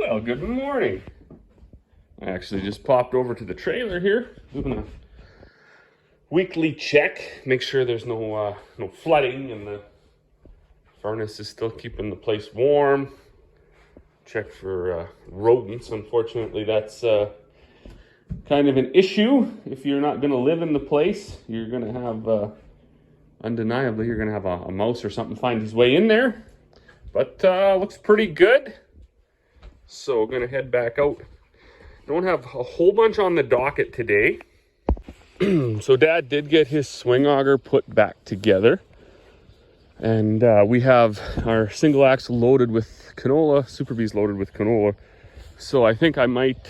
Well, good morning. I actually just popped over to the trailer here, doing a weekly check, make sure there's no flooding and the furnace is still keeping the place warm. Check for rodents. Unfortunately, that's kind of an issue. If you're not going to live in the place, you're going to have, undeniably, you're going to have a mouse or something find his way in there. But looks pretty good. So we're going to head back out. Don't have a whole bunch on the docket today. So Dad did get his swing auger put back together. And we have our single axle loaded with canola, Super B's loaded with canola. So I think I might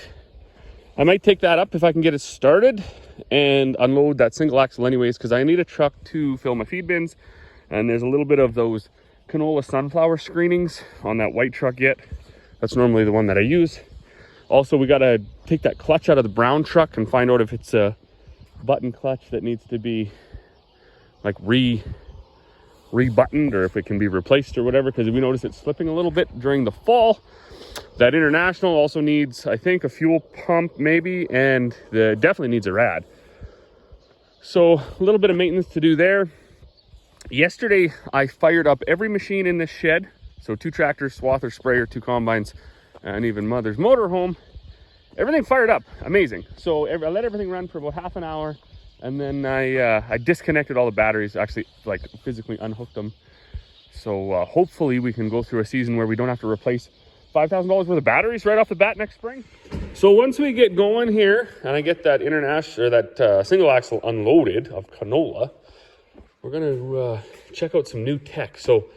take that up if I can get it started and unload that single axle anyways, because I need a truck to fill my feed bins. And there's a little bit of those canola sunflower screenings on that white truck yet. That's normally the one that I use. Also, we got to take that clutch out of the brown truck and find out if it's a button clutch that needs to be like rebuttoned or if it can be replaced or whatever, because we noticed it slipping a little bit during the fall. That International also needs, I think, a fuel pump maybe, and definitely needs a rad. So a little bit of maintenance to do there. Yesterday, I fired up every machine in this shed. So 2 tractors, swather, sprayer, 2 combines, and even Mother's motorhome. Everything fired up, amazing. So I let everything run for about half an hour, and then I disconnected all the batteries, actually like physically unhooked them. So hopefully we can go through a season where we don't have to replace $5,000 worth of batteries right off the bat next spring. So once we get going here, and I get that International, or that single axle unloaded of canola, we're gonna check out some new tech. So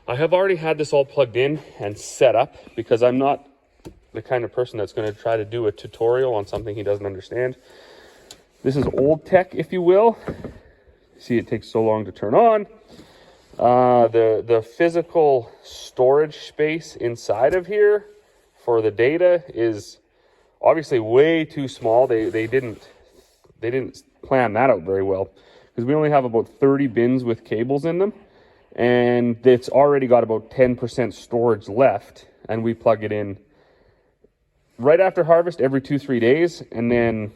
I have already had this all plugged in and set up because I'm not the kind of person that's going to try to do a tutorial on something he doesn't understand. This is old tech, if you will. See, it takes so long to turn on. The physical storage space inside of here for the data is obviously way too small. They didn't plan that out very well, because we only have about 30 bins with cables in them. And it's already got about 10% storage left, and we plug it in right after harvest every 2-3 days, and then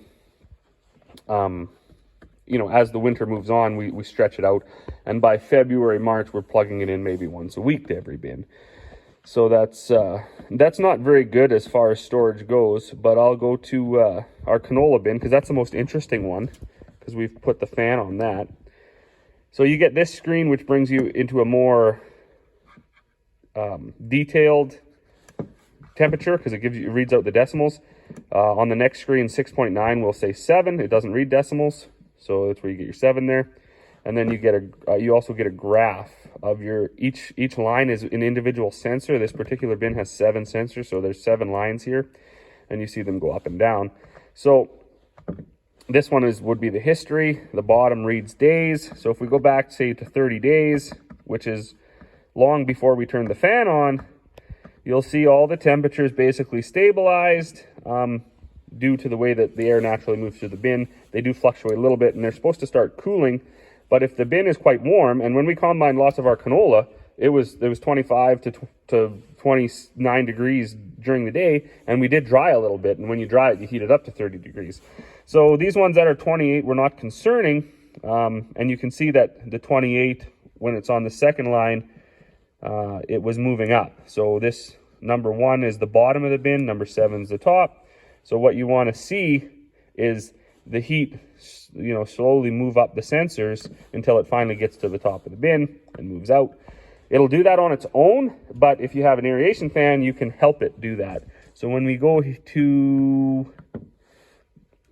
as the winter moves on, we stretch it out, and by February, March, we're plugging it in maybe once a week to every bin. So that's not very good as far as storage goes, but I'll go to our canola bin, because that's the most interesting one, because we've put the fan on that. So you get this screen, which brings you into a more detailed temperature, because it reads out the decimals. On the next screen, 6.9 will say 7. It doesn't read decimals, so that's where you get your 7 there. And then you also get a graph of your each line is an individual sensor. This particular bin has 7 sensors, so there's 7 lines here, and you see them go up and down. So this one would be the history. The bottom reads days. So if we go back, say, to 30 days, which is long before we turn the fan on, you'll see all the temperatures basically stabilized due to the way that the air naturally moves through the bin. They do fluctuate a little bit, and they're supposed to start cooling. But if the bin is quite warm, and when we combined lots of our canola, it was 25 to 29 degrees during the day, and we did dry a little bit. And when you dry it, you heat it up to 30 degrees. So these ones that are 28 were not concerning, and you can see that the 28, when it's on the second line, it was moving up. So this number 1 is the bottom of the bin, number 7 is the top. So what you want to see is the heat, slowly move up the sensors until it finally gets to the top of the bin and moves out. It'll do that on its own, but if you have an aeration fan, you can help it do that. So when we go to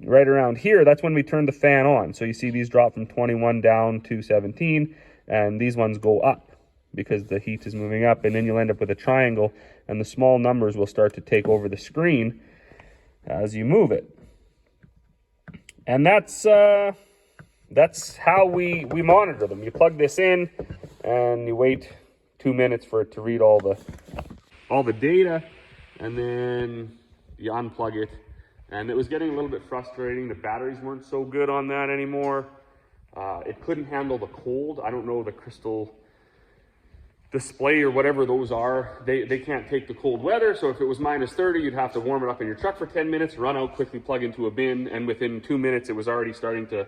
right around here, that's when we turn the fan on. So you see these drop from 21 down to 17, and these ones go up because the heat is moving up, and then you'll end up with a triangle, and the small numbers will start to take over the screen as you move it. And that's how we monitor them. You plug this in, and you wait 2 minutes for it to read all the data, and then you unplug it. And it was getting a little bit frustrating. The batteries weren't so good on that anymore. It couldn't handle the cold. I don't know the crystal display or whatever those are, they can't take the cold weather. So if it was minus 30, you'd have to warm it up in your truck for 10 minutes, run out, quickly plug into a bin, and within 2 minutes it was already starting to,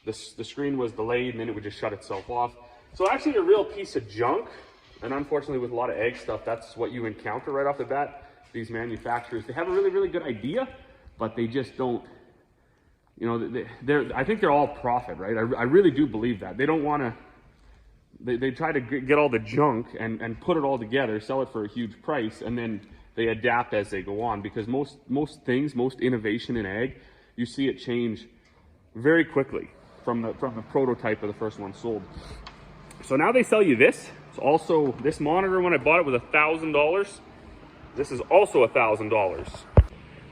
the screen was delayed, and then it would just shut itself off. So actually a real piece of junk. And unfortunately with a lot of egg stuff, that's what you encounter right off the bat. These manufacturers, they have a really, really good idea, but they just don't, you know, I think they're all profit, right? I really do believe that. They don't want to, they try to get all the junk and put it all together, sell it for a huge price, and then they adapt as they go on, because most things, most innovation in ag, you see it change very quickly from the prototype of the first one sold. So now they sell you this. It's also, this monitor when I bought it was $1,000. This is also $1,000.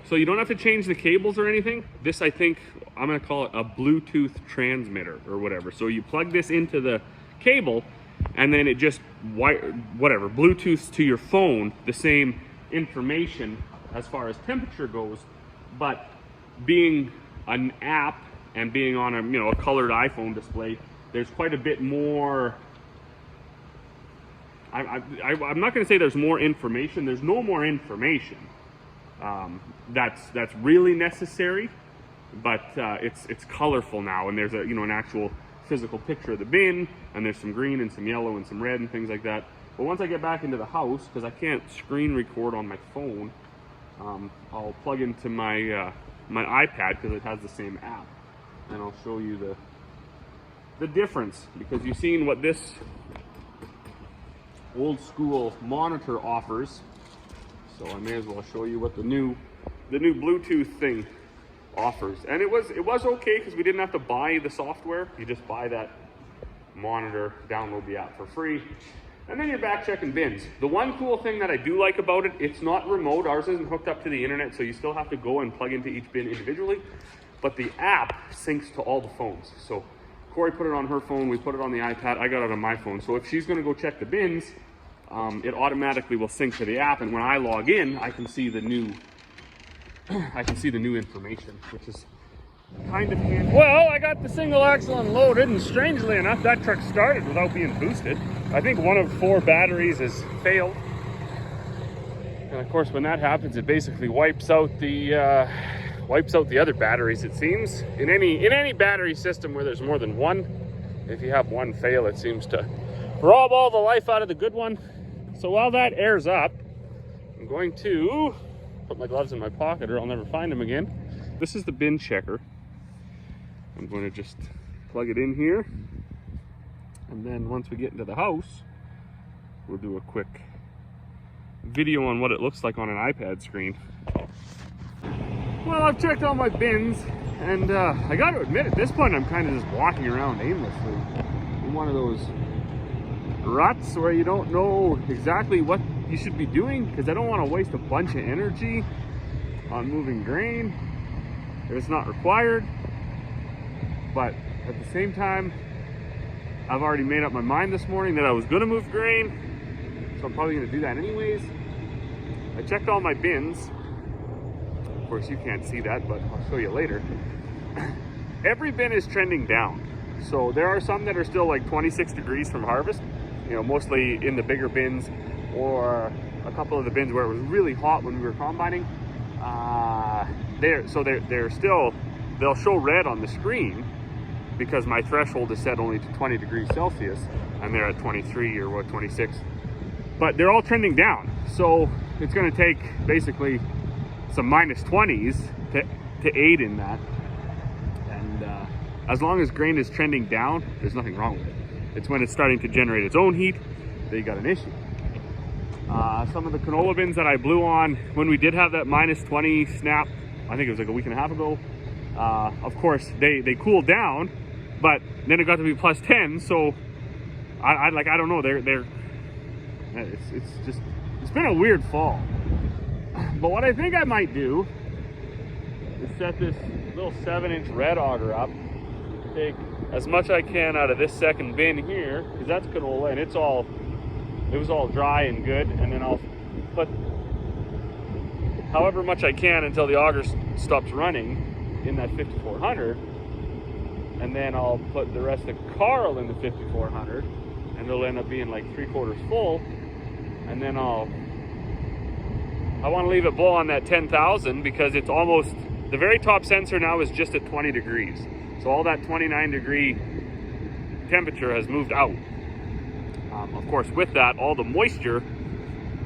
So you don't have to change the cables or anything. This, I think, I'm gonna call it a Bluetooth transmitter or whatever. So you plug this into the cable and then it just Bluetooths to your phone the same information as far as temperature goes, but being an app and being on a colored iPhone display, there's quite a bit more. I'm not going to say there's more information. There's no more information that's really necessary, but it's colorful now, and there's an actual physical picture of the bin, and there's some green and some yellow and some red and things like that. But once I get back into the house, because I can't screen record on my phone, I'll plug into my my iPad because it has the same app, and I'll show you the difference, because you've seen what this old school monitor offers. So I may as well show you what the new Bluetooth thing offers. And it was okay because we didn't have to buy the software. You just buy that monitor, download the app for free, and then you're back checking bins. The one cool thing that I do like about it, it's not remote. Ours isn't hooked up to the internet, so you still have to go and plug into each bin individually, but the app syncs to all the phones. So Corey put it on her phone, we put it on the iPad, I got it on my phone. So if she's gonna go check the bins, it automatically will sync to the app, and when I log in, I can see the new information, which is kind of handy. Well, I got the single axle unloaded, and strangely enough, that truck started without being boosted. I think one of 4 batteries has failed. And of course, when that happens, it basically wipes out the other batteries, it seems. In any battery system where there's more than one, if you have one fail, it seems to rob all the life out of the good one. So while that airs up, I'm going to put my gloves in my pocket or I'll never find them again. This is the bin checker. I'm going to just plug it in here. And then once we get into the house, we'll do a quick video on what it looks like on an iPad screen. Well, I've checked all my bins, and I got to admit, at this point, I'm kind of just walking around aimlessly in one of those ruts where you don't know exactly what you should be doing, because I don't want to waste a bunch of energy on moving grain if it's not required. But at the same time, I've already made up my mind this morning that I was going to move grain, so I'm probably going to do that anyways. I checked all my bins. Of course, you can't see that, but I'll show you later. Every bin is trending down. So there are some that are still like 26 degrees from harvest, mostly in the bigger bins, or a couple of the bins where it was really hot when we were combining. They'll show red on the screen because my threshold is set only to 20 degrees Celsius, and they're at 23 or 26. But they're all trending down. So it's gonna take basically some minus 20s to aid in that. And as long as grain is trending down, there's nothing wrong with it. It's when it's starting to generate its own heat that you got an issue. Some of the canola bins that I blew on when we did have that minus 20 snap, I think it was like a week and a half ago, of course they cooled down, but then it got to be plus 10, so I don't know, it's been a weird fall. But what I think I might do is set this little 7-inch red auger up, take as much I can out of this second bin here, because that's canola and it was all dry and good, and then I'll put however much I can until the auger stops running in that 5400, and then I'll put the rest of Carl in the 5400, and they'll end up being like 3/4 full, and then I want to leave it blow on that 10,000 because it's almost, the very top sensor now is just at 20 degrees. So all that 29 degree temperature has moved out. Of course, with that, all the moisture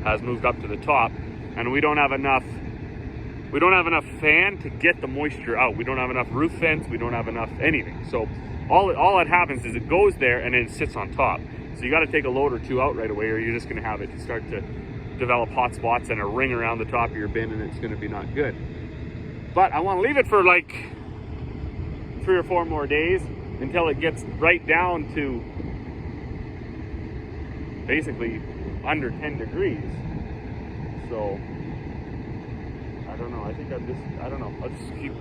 has moved up to the top, and we don't have enough fan to get the moisture out. We don't have enough roof vents, we don't have enough anything. So all that happens is it goes there and then it sits on top. So you got to take a load or two out right away, or you're just going to have it start to develop hot spots and a ring around the top of your bin, and it's going to be not good. But I want to leave it for like 3 or 4 more days until it gets right down to basically under 10 degrees. So I don't know. I think I don't know. I'll just keep,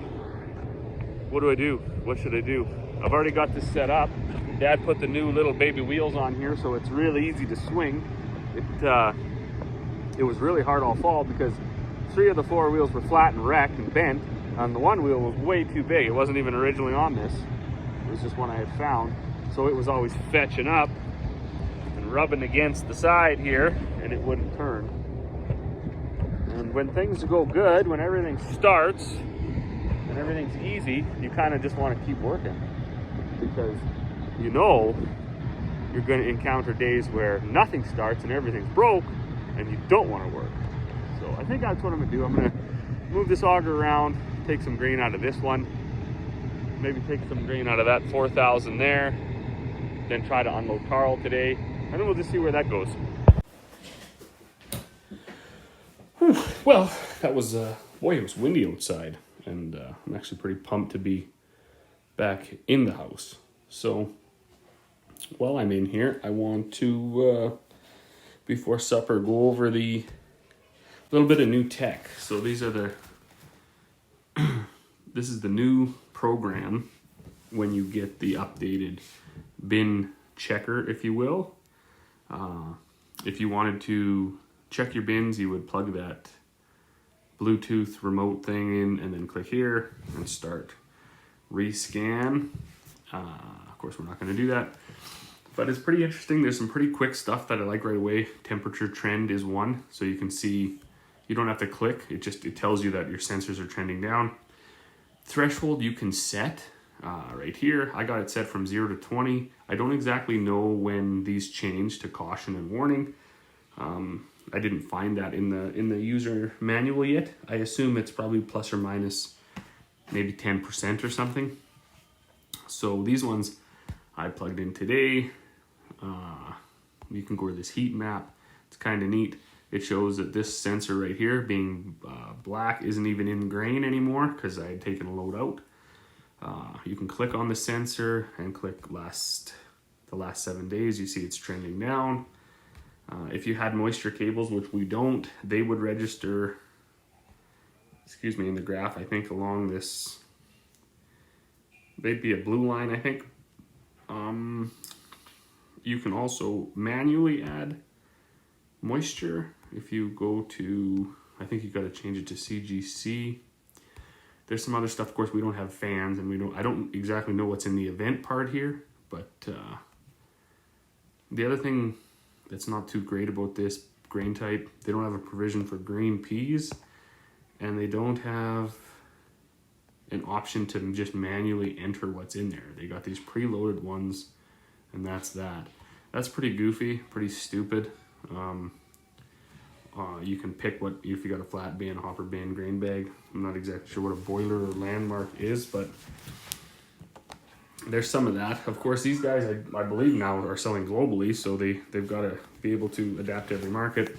what do I do? What should I do? I've already got this set up. Dad put the new little baby wheels on here, so it's really easy to swing. It was really hard all fall because 3 of the 4 wheels were flat and wrecked and bent, and the one wheel was way too big. It wasn't even originally on this. It was just one I had found. So it was always fetching up and rubbing against the side here, and it wouldn't turn. And when things go good, when everything starts and everything's easy, you kind of just want to keep working, because you know you're going to encounter days where nothing starts and everything's broke and you don't want to work. So I think that's what I'm going to do. I'm going to move this auger around, take some grain out of this one, maybe take some grain out of that 4,000 there, then try to unload Carl today, and then we'll just see where that goes. Whew. Well, that was, boy, it was windy outside, and I'm actually pretty pumped to be back in the house. So while I'm in here, I want to, before supper, go over the little bit of new tech. So these are the, this is the new program when you get the updated bin checker, if you will. If you wanted to check your bins, you would plug that Bluetooth remote thing in and then click here and start rescan. Of course, we're not going to do that, but it's pretty interesting. There's some pretty quick stuff that I like right away. Temperature trend is one, so you can see, you don't have to click. It tells you that your sensors are trending down. Threshold you can set right here. I got it set from 0 to 20. I don't exactly know when these change to caution and warning. I didn't find that in the user manual yet. I assume it's probably plus or minus maybe 10% or something. So these ones I plugged in today. You can go to this heat map. It's kind of neat. It shows that this sensor right here, being black, isn't even in grain anymore because I had taken a load out. You can click on the sensor and click the last 7 days. You see it's trending down. If you had moisture cables, which we don't, they would register, in the graph, I think along this, they'd be a blue line, I think. You can also manually add moisture. If you go to, I think you got to change it to CGC. There's some other stuff. Of course, we don't have fans, and I don't exactly know what's in the event part here, but the other thing that's not too great about this grain type, they don't have a provision for green peas, and they don't have an option to just manually enter what's in there. They got these preloaded ones, and that's that. That's pretty goofy, pretty stupid. You can pick what, if you got a flat bin, hopper bin, grain bag. I'm not exactly sure what a boiler or landmark is, but there's some of that. Of course, these guys, I believe now are selling globally, so they've got to be able to adapt to every market.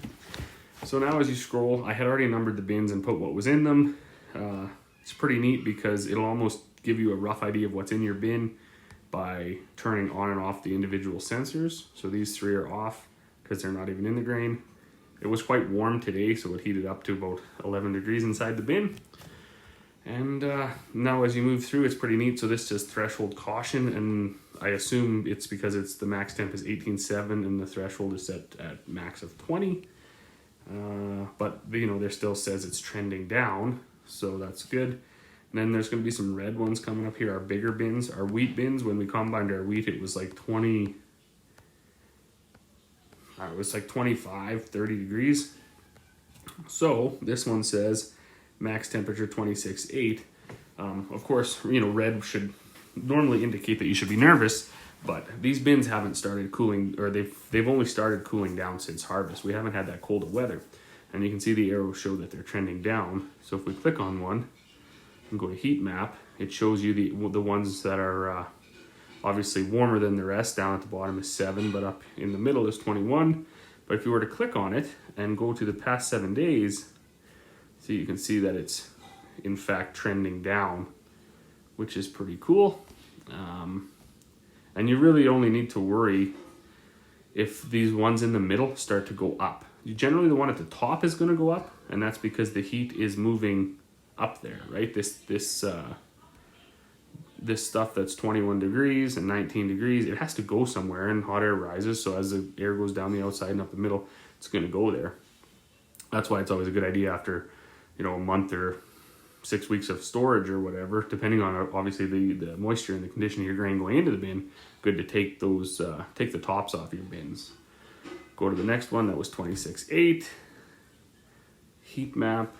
So now as you scroll, I had already numbered the bins and put what was in them. It's pretty neat because it'll almost give you a rough idea of what's in your bin by turning on and off the individual sensors. So these 3 are off because they're not even in the grain. It was quite warm today, so it heated up to about 11 degrees inside the bin. And now as you move through, it's pretty neat. So this says threshold caution, and I assume it's because it's the max temp is 18.7 and the threshold is set at max of 20. But there still says it's trending down, so that's good. And then there's going to be some red ones coming up here, our bigger bins, our wheat bins. When we combined our wheat, it was like 20, it was like 25, 30 degrees. So this one says max temperature 26.8. Of course, red should normally indicate that you should be nervous, but these bins haven't started cooling, or they've only started cooling down since harvest. We haven't had that cold of weather. And you can see the arrows show that they're trending down. So if we click on one and go to heat map, it shows you the ones that are obviously warmer than the rest. Down at the bottom is 7, but up in the middle is 21. But if you were to click on it and go to the past 7 days, so you can see that it's in fact trending down, which is pretty cool. And you really only need to worry if these ones in the middle start to go up. Generally the one at the top is going to go up, and that's because the heat is moving up there, right? This stuff that's 21 degrees and 19 degrees, it has to go somewhere, and hot air rises. So as the air goes down the outside and up the middle, it's going to go there. That's why it's always a good idea after, a month or 6 weeks of storage or whatever, depending on obviously the moisture and the condition of your grain going into the bin, good to take the tops off your bins. Go to the next one, that was 26.8. Heat map.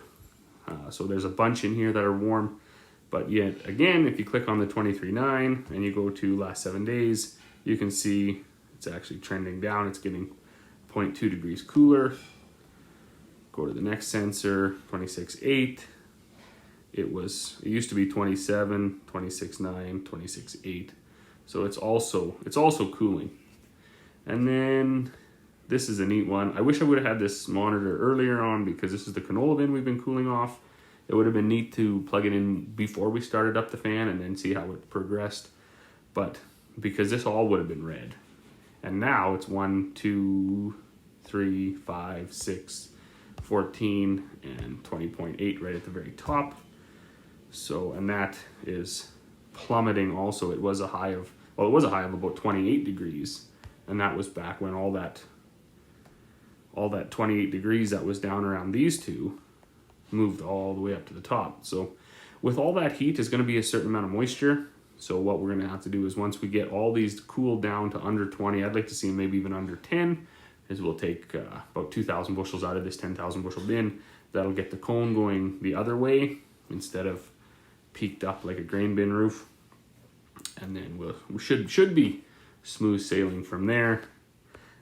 So there's a bunch in here that are warm. But yet again, if you click on the 23.9 and you go to last 7 days, you can see it's actually trending down. It's getting 0.2 degrees cooler. Go to the next sensor, 26.8. It used to be 27, 26.9, 26.8. So it's also cooling. And then this is a neat one. I wish I would have had this monitor earlier on, because this is the canola bin we've been cooling off. It would have been neat to plug it in before we started up the fan and then see how it progressed. But because this all would have been red. And now it's 1, 2, 3, 5, 6, 14, and 20.8 right at the very top. So, and that is plummeting also. It was a high of about 28 degrees. And that was back when all that 28 degrees that was down around these two moved all the way up to the top. So with all that heat is going to be a certain amount of moisture. So what we're going to have to do is, once we get all these cooled down to under 20, I'd like to see maybe even under 10, is we'll take about 2,000 bushels out of this 10,000 bushel bin. That'll get the cone going the other way instead of peaked up like a grain bin roof. And then we should be smooth sailing from there.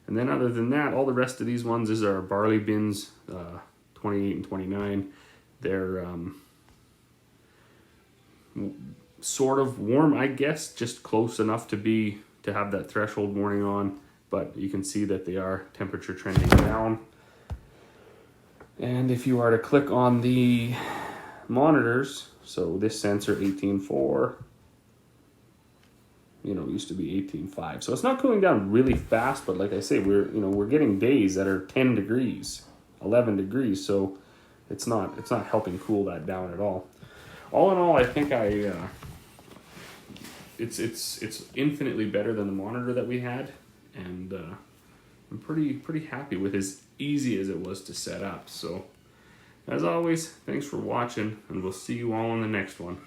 And then other than that, all the rest of these ones is our barley bins, 28 and 29. They're sort of warm, I guess, just close enough to have that threshold warning on. But you can see that they are temperature trending down. And if you are to click on the monitors, so this sensor 18.4, used to be 18.5. So it's not cooling down really fast, but like I say, we're getting days that are 10 degrees, 11 degrees. So it's not helping cool that down at all. All in all, I think it's infinitely better than the monitor that we had, and I'm pretty happy with as easy as it was to set up. So as always, thanks for watching, and we'll see you all in the next one.